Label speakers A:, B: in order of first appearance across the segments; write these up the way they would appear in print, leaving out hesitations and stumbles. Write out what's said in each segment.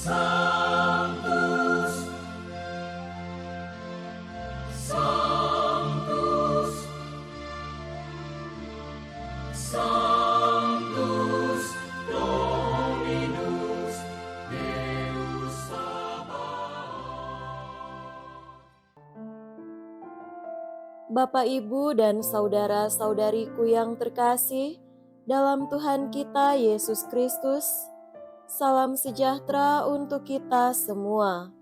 A: Sanctus, Sanctus, Sanctus Dominus Deus Sabaoth.
B: Bapak, Ibu, dan saudara-saudariku yang terkasih dalam Tuhan kita Yesus Kristus, salam sejahtera untuk kita semua.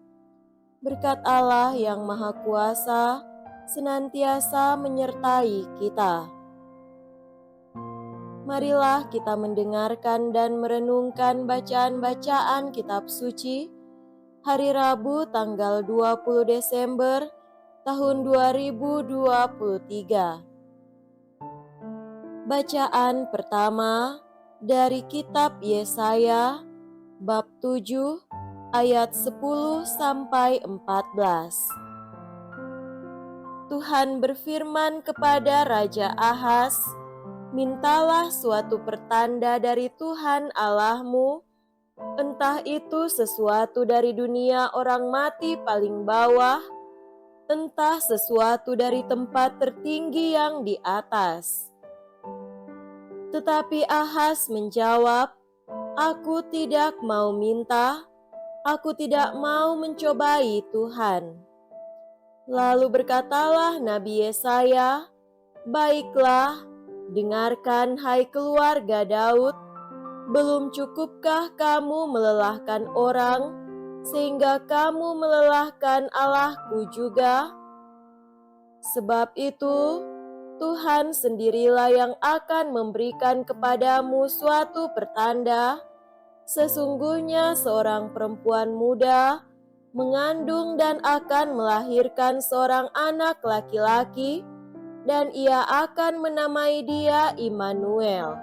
B: Berkat Allah yang Maha Kuasa senantiasa menyertai kita. Marilah kita mendengarkan dan merenungkan bacaan-bacaan kitab suci hari Rabu tanggal 20 Desember tahun 2023. Bacaan pertama dari kitab Yesaya bab 7 ayat 10 sampai 14. Tuhan berfirman kepada Raja Ahaz, "Mintalah suatu pertanda dari Tuhan Allahmu, entah itu sesuatu dari dunia orang mati paling bawah, entah sesuatu dari tempat tertinggi yang di atas." Tetapi Ahaz menjawab, "Aku tidak mau minta, aku tidak mau mencobai Tuhan." Lalu berkatalah Nabi Yesaya, "Baiklah, dengarkan hai keluarga Daud, belum cukupkah kamu melelahkan orang, sehingga kamu melelahkan Allahku juga? Sebab itu, Tuhan sendirilah yang akan memberikan kepadamu suatu pertanda. Sesungguhnya seorang perempuan muda mengandung dan akan melahirkan seorang anak laki-laki, dan ia akan menamai dia Immanuel."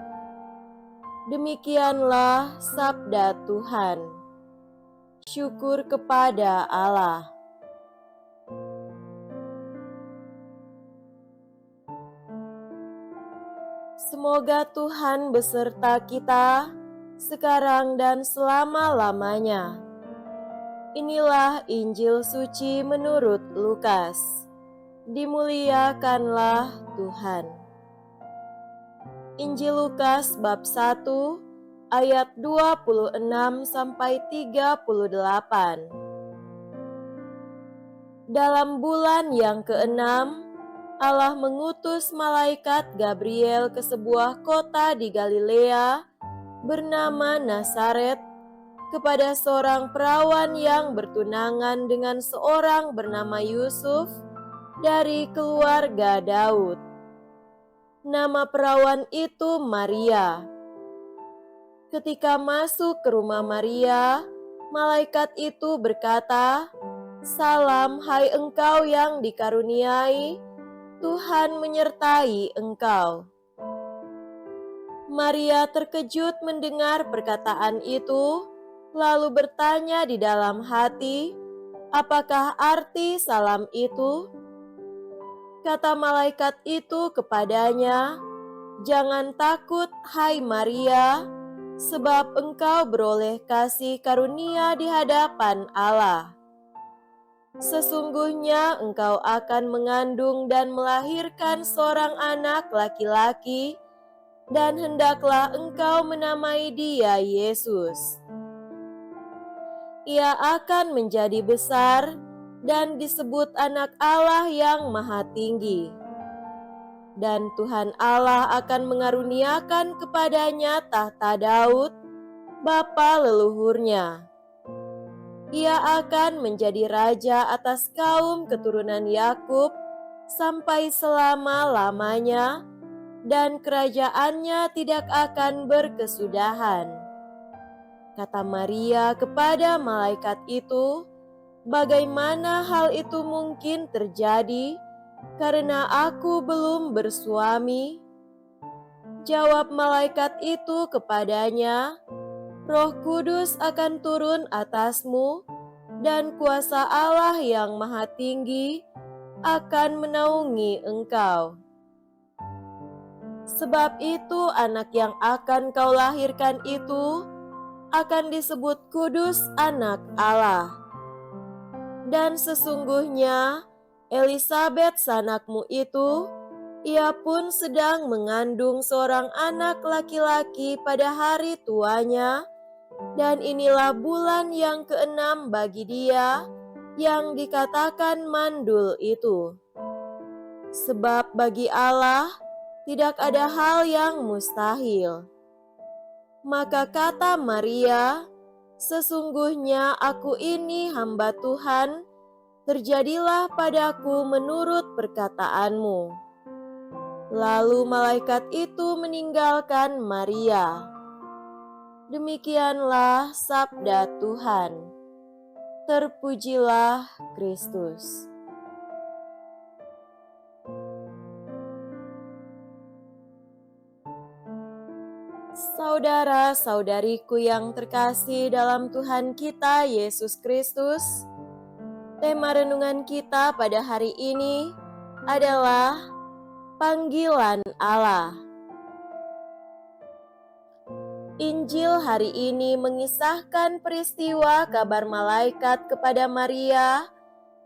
B: Demikianlah sabda Tuhan. Syukur kepada Allah. Semoga Tuhan beserta kita sekarang dan selama-lamanya. Inilah Injil suci menurut Lukas. Dimuliakanlah Tuhan. Injil Lukas bab 1 ayat 26 sampai 38. Dalam bulan yang ke-6, Allah mengutus malaikat Gabriel ke sebuah kota di Galilea bernama Nazaret kepada seorang perawan yang bertunangan dengan seorang bernama Yusuf dari keluarga Daud. Nama perawan itu Maria. Ketika masuk ke rumah Maria, malaikat itu berkata, "Salam, hai engkau yang dikaruniai, Tuhan menyertai engkau." Maria terkejut mendengar perkataan itu, lalu bertanya di dalam hati, "Apakah arti salam itu?" Kata malaikat itu kepadanya, "Jangan takut, hai Maria, sebab engkau beroleh kasih karunia di hadapan Allah. Sesungguhnya engkau akan mengandung dan melahirkan seorang anak laki-laki, dan hendaklah engkau menamai dia Yesus. Ia akan menjadi besar dan disebut Anak Allah yang Maha Tinggi. Dan Tuhan Allah akan mengaruniakan kepadanya tahta Daud, bapa leluhurnya. Ia akan menjadi raja atas kaum keturunan Yakub sampai selama-lamanya, dan kerajaannya tidak akan berkesudahan." Kata Maria kepada malaikat itu, "Bagaimana hal itu mungkin terjadi, karena aku belum bersuami?" Jawab malaikat itu kepadanya, "Roh Kudus akan turun atasmu, dan kuasa Allah yang Maha Tinggi akan menaungi engkau. Sebab itu anak yang akan kau lahirkan itu akan disebut kudus anak Allah. Dan sesungguhnya Elisabet sanakmu itu, ia pun sedang mengandung seorang anak laki-laki pada hari tuanya, dan inilah bulan yang keenam bagi dia yang dikatakan mandul itu. Sebab bagi Allah tidak ada hal yang mustahil. Maka kata Maria, "Sesungguhnya aku ini hamba Tuhan, terjadilah padaku menurut perkataanmu." Lalu malaikat itu meninggalkan Maria. Demikianlah sabda Tuhan. Terpujilah Kristus. Saudara-saudariku yang terkasih dalam Tuhan kita Yesus Kristus, tema renungan kita pada hari ini adalah panggilan Allah. Injil hari ini mengisahkan peristiwa kabar malaikat kepada Maria,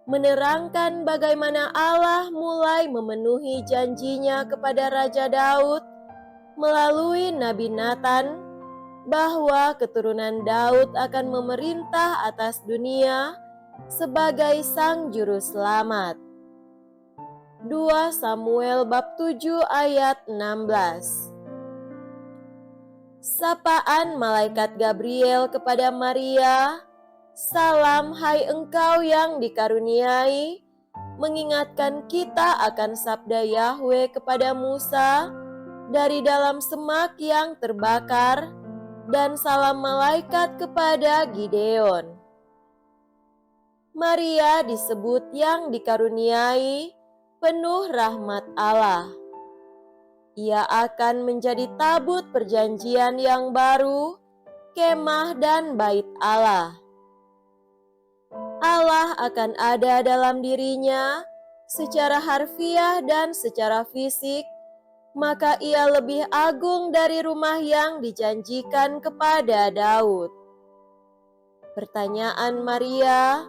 B: menerangkan bagaimana Allah mulai memenuhi janjinya kepada Raja Daud melalui Nabi Nathan, bahwa keturunan Daud akan memerintah atas dunia sebagai Sang Juru Selamat. 2 Samuel bab 7 ayat 16. Sapaan malaikat Gabriel kepada Maria, "Salam hai engkau yang dikaruniai," mengingatkan kita akan sabda Yahweh kepada Musa dari dalam semak yang terbakar, dan salam malaikat kepada Gideon. Maria disebut yang dikaruniai, penuh rahmat Allah. Ia akan menjadi tabut perjanjian yang baru, kemah dan bait Allah. Allah akan ada dalam dirinya secara harfiah dan secara fisik, maka ia lebih agung dari rumah yang dijanjikan kepada Daud. Pertanyaan Maria,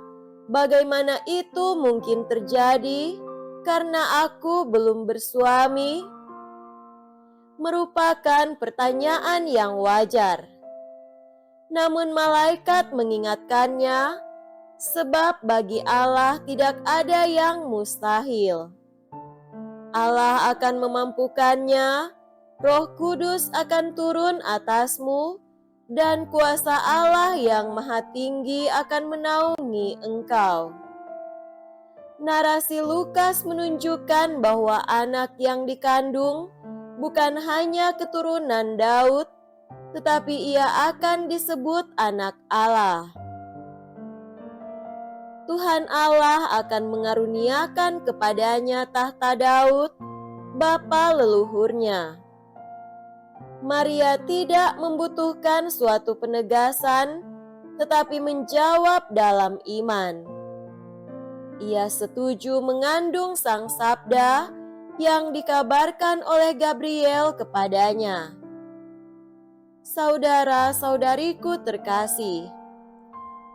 B: bagaimana itu mungkin terjadi karena aku belum bersuami? Merupakan pertanyaan yang wajar. Namun malaikat mengingatkannya, sebab bagi Allah tidak ada yang mustahil. Allah akan memampukannya, Roh Kudus akan turun atasmu, dan kuasa Allah yang Maha Tinggi akan menaungi engkau. Narasi Lukas menunjukkan bahwa anak yang dikandung bukan hanya keturunan Daud, tetapi ia akan disebut anak Allah. Tuhan Allah akan mengaruniakan kepadanya tahta Daud, bapa leluhurnya. Maria tidak membutuhkan suatu penegasan, tetapi menjawab dalam iman. Ia setuju mengandung Sang Sabda yang dikabarkan oleh Gabriel kepadanya. Saudara-saudariku terkasih,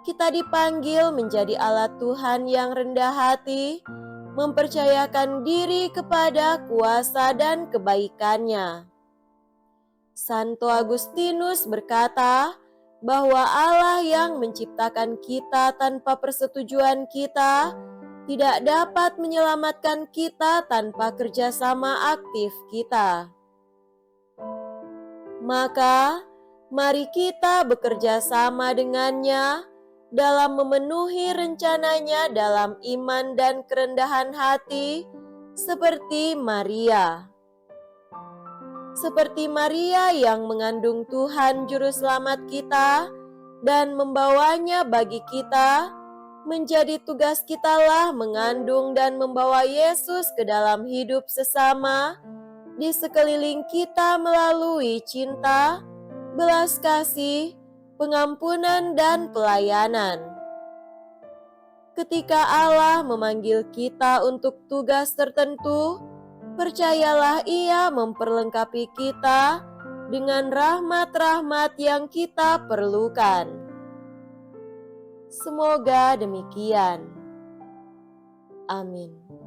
B: kita dipanggil menjadi alat Tuhan yang rendah hati, mempercayakan diri kepada kuasa dan kebaikannya. Santo Agustinus berkata bahwa Allah yang menciptakan kita tanpa persetujuan kita tidak dapat menyelamatkan kita tanpa kerjasama aktif kita. Maka, mari kita bekerja sama dengannya dalam memenuhi rencananya dalam iman dan kerendahan hati, seperti Maria. Seperti Maria yang mengandung Tuhan Juru Selamat kita dan membawanya bagi kita, menjadi tugas kitalah mengandung dan membawa Yesus ke dalam hidup sesama di sekeliling kita melalui cinta, belas kasih, pengampunan dan pelayanan. Ketika Allah memanggil kita untuk tugas tertentu, percayalah Ia memperlengkapi kita dengan rahmat-rahmat yang kita perlukan. Semoga demikian. Amin.